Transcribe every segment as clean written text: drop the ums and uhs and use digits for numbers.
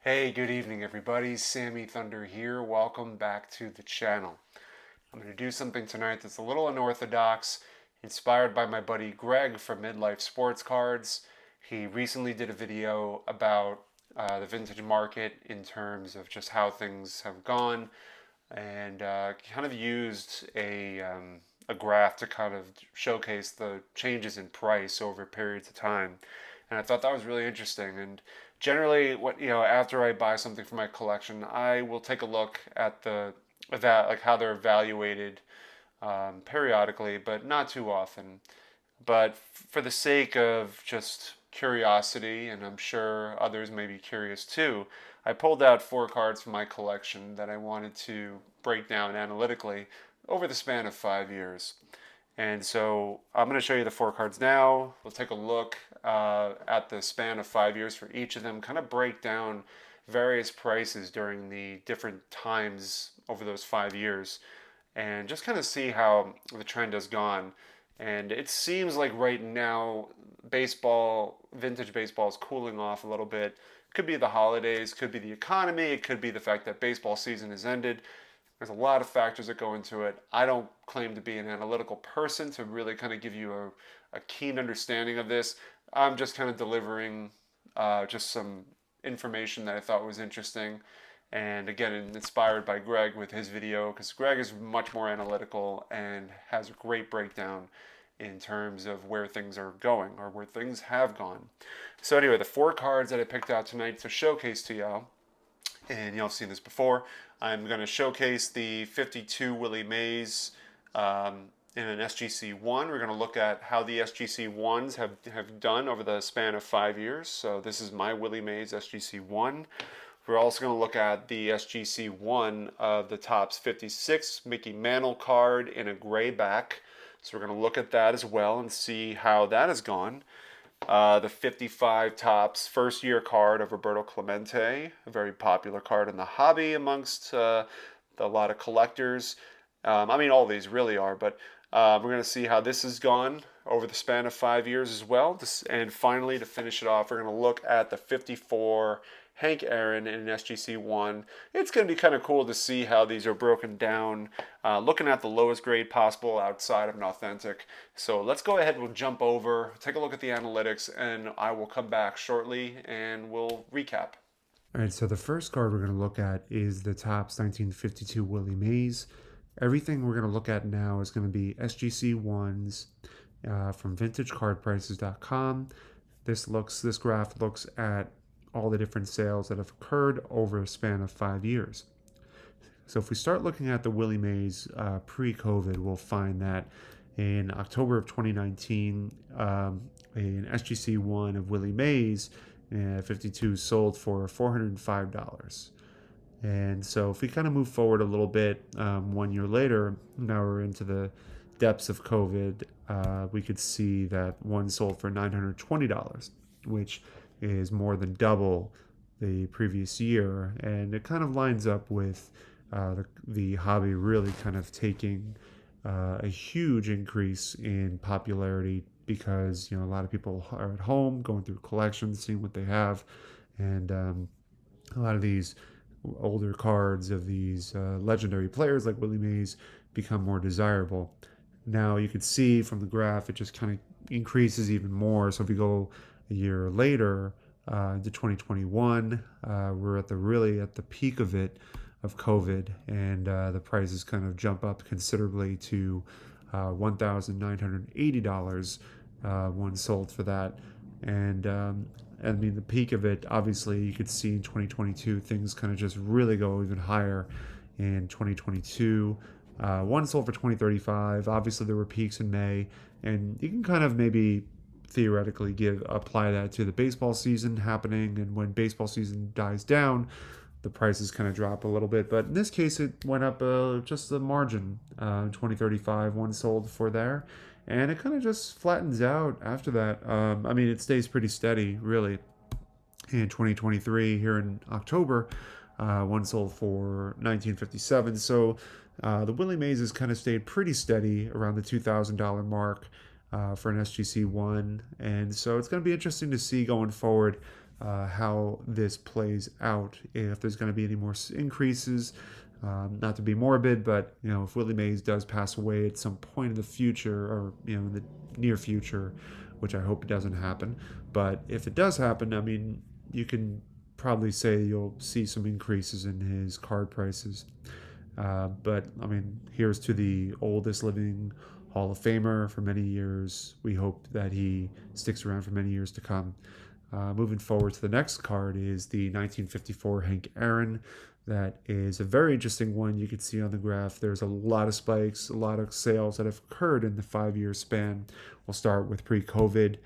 Hey, good evening, everybody. Sammy Thunder here. Welcome back to the channel. I'm going to do something tonight that's a little unorthodox, inspired by my buddy Greg from Midlife Sports Cards. He recently did a video about the vintage market in terms of just how things have gone, and kind of used a graph to kind of showcase the changes in price over periods of time. And I thought that was really interesting. And generally, after I buy something for my collection, I will take a look at like how they're evaluated periodically, but not too often. But for the sake of just curiosity, and I'm sure others may be curious too, I pulled out four cards from my collection that I wanted to break down analytically over the span of 5 years. And so I'm going to show you the four cards now. We'll take a look at the span of 5 years for each of them, kind of break down various prices during the different times over those 5 years, and just kind of see how the trend has gone. And it seems like right now, vintage baseball is cooling off a little bit. Could be the holidays, could be the economy, it could be the fact that baseball season has ended. There's a lot of factors that go into it. I don't claim to be an analytical person to really kind of give you a keen understanding of this. I'm just kind of delivering just some information that I thought was interesting. And again, inspired by Greg with his video, because Greg is much more analytical and has a great breakdown in terms of where things are going or where things have gone. So anyway, the four cards that I picked out tonight to showcase to y'all, and y'all have seen this before, I'm going to showcase the 52 Willie Mays in an SGC1. We're going to look at how the SGC1s have done over the span of 5 years. So this is my Willie Mays SGC1. We're also going to look at the SGC1 of the Topps 56 Mickey Mantle card in a gray back. So we're going to look at that as well and see how that has gone. The 55 Topps first year card of Roberto Clemente, a very popular card in the hobby amongst a lot of collectors. All these really are, but we're going to see how this has gone over the span of 5 years as well. And finally, to finish it off, we're going to look at the 54 Hank Aaron in an SGC1. It's going to be kind of cool to see how these are broken down, looking at the lowest grade possible outside of an authentic. So let's go ahead, we'll jump over, take a look at the analytics, and I will come back shortly and we'll recap. All right, so the first card we're going to look at is the Topps 1952 Willie Mays. Everything we're going to look at now is going to be SGC ones from VintageCardPrices.com. This graph looks at all the different sales that have occurred over a span of 5 years. So if we start looking at the Willie Mays pre-COVID, we'll find that in October of 2019, an SGC1 of Willie Mays 52 sold for $405. And so if we kind of move forward a little bit, 1 year later, now we're into the depths of COVID, we could see that one sold for $920, which is more than double the previous year. And it kind of lines up with the hobby really kind of taking a huge increase in popularity because a lot of people are at home going through collections, seeing what they have, and a lot of these older cards of these legendary players like Willie Mays become more desirable. Now you can see from the graph it just kind of increases even more. So if we go a year later into 2021, we're at the peak of COVID, and the prices kind of jump up considerably to $1,980. One sold for that, and the peak of it, obviously, you could see in 2022 things kind of just really go even higher. In 2022, one sold for $2,035. Obviously, there were peaks in May, and you can kind of maybe theoretically apply that to the baseball season happening, and when baseball season dies down, the prices kind of drop a little bit. But in this case, it went up just the margin. 2035, one sold for there, and it kind of just flattens out after that. It stays pretty steady, really. In 2023, here in October, one sold for $1957. So the Willie Mays has kind of stayed pretty steady around the $2,000 mark for an SGC1. And so it's going to be interesting to see going forward how this plays out, if there's going to be any more increases. Not to be morbid, but if Willie Mays does pass away at some point in the future, or in the near future, which I hope it doesn't happen, but if it does happen, I mean, you can probably say you'll see some increases in his card prices. But I mean, here's to the oldest living Hall of Famer for many years. We hope that he sticks around for many years to come. Moving forward to the next card is the 1954 Hank Aaron. That is a very interesting one. You can see on the graph there's a lot of spikes, a lot of sales that have occurred in the 5 year span. We'll start with pre-COVID,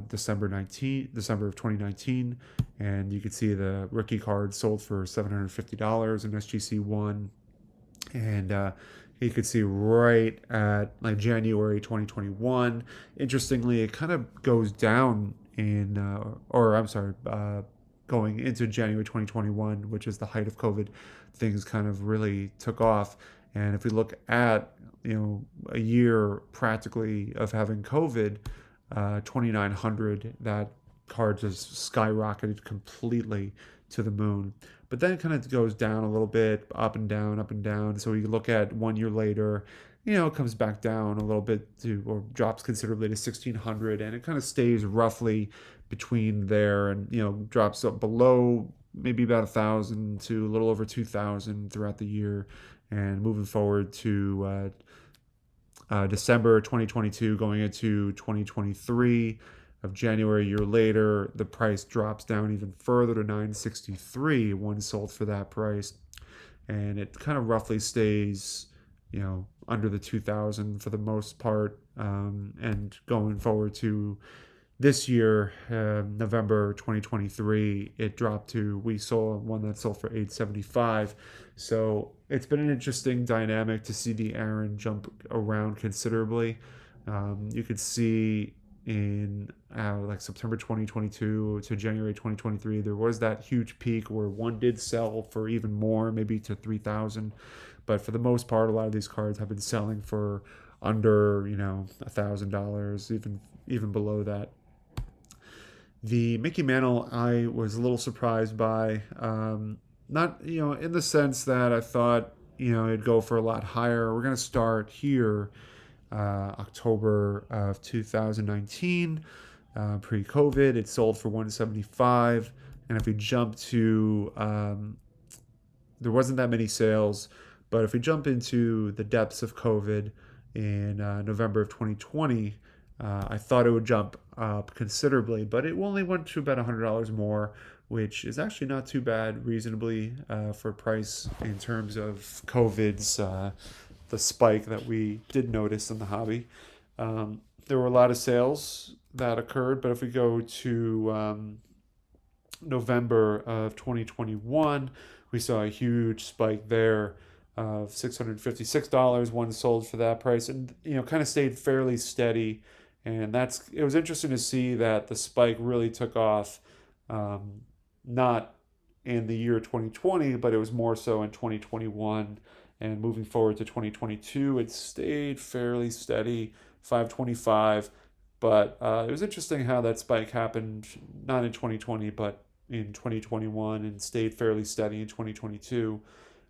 December of 2019, and you can see the rookie card sold for $750 in SGC1, and you could see right at like January 2021. Interestingly, it kind of goes down going into January 2021, which is the height of COVID. Things kind of really took off. And if we look at a year practically of having COVID, 2900, that card just skyrocketed completely to the moon. But then it kind of goes down a little bit, up and down, up and down. So you look at 1 year later, it comes back down a little bit or drops considerably to 1600, and it kind of stays roughly between there, and drops up below maybe about 1,000 to a little over 2,000 throughout the year. And moving forward to December 2022, going into 2023, of January a year later, the price drops down even further to 963, one sold for that price. And it kind of roughly stays, under the 2,000 for the most part. And going forward to this year, November 2023, it dropped to, we saw one that sold for 875. So it's been an interesting dynamic to see the Aaron jump around considerably. You could see in like September 2022 to January 2023, there was that huge peak where one did sell for even more, maybe to 3,000. But for the most part, a lot of these cards have been selling for under, $1,000, even below that. The Mickey Mantle, I was a little surprised by. Not, in the sense that I thought, it'd go for a lot higher. We're going to start here, October of 2019, pre-COVID. It sold for 175. And if we jump to, there wasn't that many sales, but if we jump into the depths of COVID in November of 2020, I thought it would jump up considerably, but it only went to about $100 more, which is actually not too bad, reasonably, for price in terms of COVID's the spike that we did notice in the hobby. There were a lot of sales that occurred, but if we go to November of 2021, we saw a huge spike there of $656. One sold for that price, and kind of stayed fairly steady. And it was interesting to see that the spike really took off, not in the year 2020, but it was more so in 2021. And moving forward to 2022, it stayed fairly steady, 525. But it was interesting how that spike happened, not in 2020, but in 2021, and stayed fairly steady in 2022.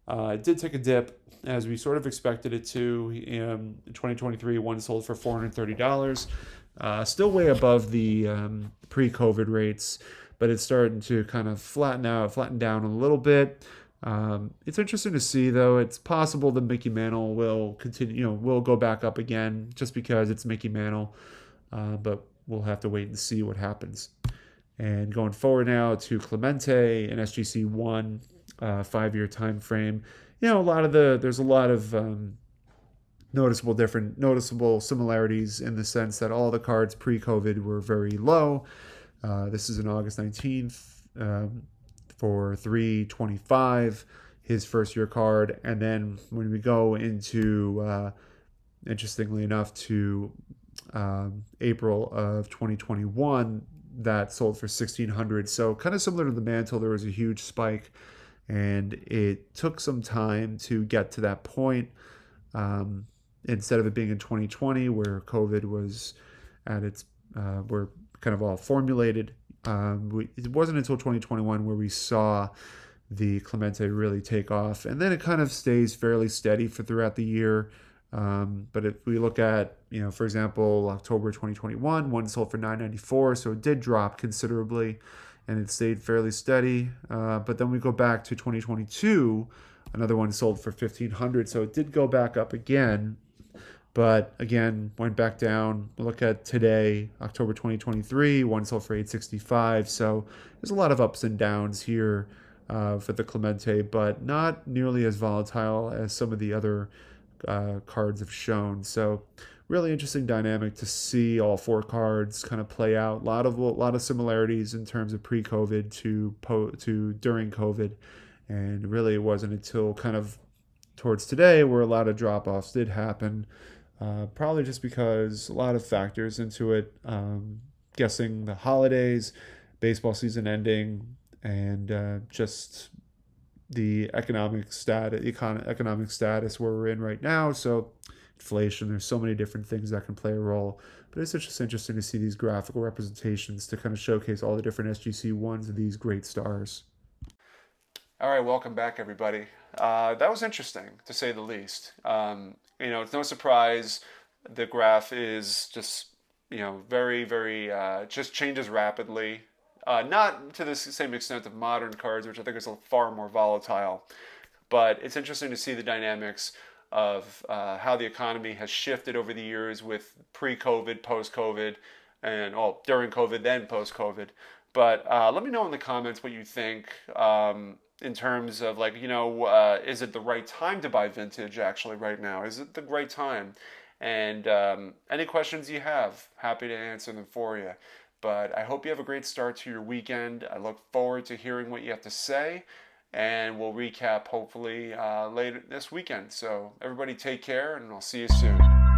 It did take a dip, as we sort of expected it to. In 2023, one sold for $430. Still way above the pre-COVID rates, but it's starting to kind of flatten down a little bit. It's interesting to see, though. It's possible that Mickey Mantle will continue, will go back up again, just because it's Mickey Mantle. But we'll have to wait and see what happens. And going forward now to Clemente and SGC1, 5-year time frame. There's a lot of noticeable similarities, in the sense that all the cards pre-COVID were very low. This is an August 19th for 325, his first year card. And then when we go into, interestingly enough, to April of 2021, that sold for 1,600. So kind of similar to the Mantle, there was a huge spike, and it took some time to get to that point. Instead of it being in 2020, where COVID was at its, were kind of all formulated, It wasn't until 2021 where we saw the Clemente really take off, and then it kind of stays fairly steady for throughout the year. But if we look at, for example, October 2021, one sold for 994, so it did drop considerably, and it stayed fairly steady. But then we go back to 2022, another one sold for 1500, so it did go back up again, but again went back down. Look at today, October 2023, one sold for 865. So there's a lot of ups and downs here for the Clemente, but not nearly as volatile as some of the other cards have shown. So really interesting dynamic to see all four cards kind of play out. A lot of similarities in terms of pre-COVID to during COVID, and really it wasn't until kind of towards today where a lot of drop-offs did happen. Probably just because a lot of factors into it. Guessing the holidays, baseball season ending, and just the economic status where we're in right now. So inflation, there's so many different things that can play a role. But it's just interesting to see these graphical representations to kind of showcase all the different SGC ones of these great stars. All right, welcome back, everybody. That was interesting, to say the least. It's no surprise the graph is just, very, very, just changes rapidly. Not to the same extent of modern cards, which I think is far more volatile. But it's interesting to see the dynamics of how the economy has shifted over the years with pre-COVID, post-COVID, and during COVID, then post-COVID. But let me know in the comments what you think in terms of is it the right time to buy vintage actually right now? Is it the right time? And any questions you have, happy to answer them for you. But I hope you have a great start to your weekend. I look forward to hearing what you have to say, and we'll recap hopefully later this weekend. So everybody take care, and I'll see you soon.